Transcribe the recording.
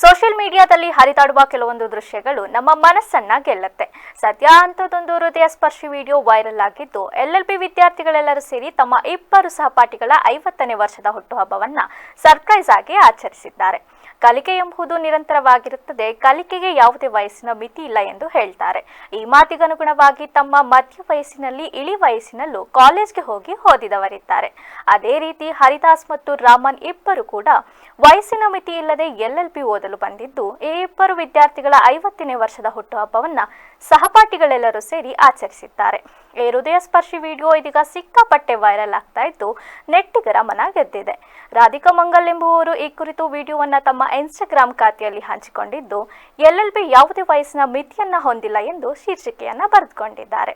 Social ಮೀಡಿಯಾದಲ್ಲಿ ಹರಿದಾಡುವ ಕೆಲವೊಂದು ದೃಶ್ಯಗಳು ನಮ್ಮ ಮನಸ್ಸನ್ನ ಗೆಲ್ಲುತ್ತೆ. ಸದ್ಯ ಅಂಥದ್ದೊಂದು ಹೃದಯ ಸ್ಪರ್ಶಿ ವಿಡಿಯೋ ವೈರಲ್ ಆಗಿದ್ದು, LLB ವಿದ್ಯಾರ್ಥಿಗಳೆಲ್ಲರೂ ಸೇರಿ ತಮ್ಮ ಇಬ್ಬರು ಸಹಪಾಠಿಗಳ 50ನೇ ವರ್ಷದ ಹುಟ್ಟುಹಬ್ಬವನ್ನ ಸರ್ಪ್ರೈಸ್ ಆಗಿ ಆಚರಿಸಿದ್ದಾರೆ. ಕಲಿಕೆ ಎಂಬುದು ನಿರಂತರವಾಗಿರುತ್ತದೆ, ಕಲಿಕೆಗೆ ಯಾವುದೇ ವಯಸ್ಸಿನ ಮಿತಿ ಇಲ್ಲ ಎಂದು ಹೇಳ್ತಾರೆ. ಈ ಮಾತಿಗನುಗುಣವಾಗಿ ತಮ್ಮ ಮಧ್ಯ ವಯಸ್ಸಿನಲ್ಲಿ ಇಳಿ ವಯಸ್ಸಿನಲ್ಲೂ ಕಾಲೇಜ್ಗೆ ಹೋಗಿ ಓದಿದವರಿದ್ದಾರೆ. ಅದೇ ರೀತಿ ಹರಿದಾಸ್ ಮತ್ತು ರಾಮನ್ ಇಬ್ಬರು ಕೂಡ ವಯಸ್ಸಿನ ಮಿತಿ ಇಲ್ಲದೆ LLB ಓದಲು ಬಂದಿದ್ದು, ಈ ಇಬ್ಬರು ವಿದ್ಯಾರ್ಥಿಗಳ 50ನೇ ವರ್ಷದ ಹುಟ್ಟುಹಬ್ಬವನ್ನ ಸಹಪಾಠಿಗಳೆಲ್ಲರೂ ಸೇರಿ ಆಚರಿಸಿದ್ದಾರೆ. ಈ ಹೃದಯ ಸ್ಪರ್ಶಿ ವಿಡಿಯೋ ಇದೀಗ ಸಿಕ್ಕಾಪಟ್ಟೆ ವೈರಲ್ ಆಗ್ತಾ ಇದ್ದು, ನೆಟ್ಟಿಗರ ಮನ ಗೆದ್ದಿದೆ. ರಾಧಿಕಾ ಮಂಗಲ್ ಎಂಬುವವರು ಈ ಕುರಿತು ವಿಡಿಯೋವನ್ನ ತಮ್ಮ ಇನ್ಸ್ಟಾಗ್ರಾಮ್ ಖಾತೆಯಲ್ಲಿ ಹಂಚಿಕೊಂಡಿದ್ದು, LLB ಯಾವುದೇ ವಯಸ್ಸಿನ ಮಿತಿಯನ್ನ ಹೊಂದಿಲ್ಲ ಎಂದು ಶೀರ್ಷಿಕೆಯನ್ನ ಬರೆದುಕೊಂಡಿದ್ದಾರೆ.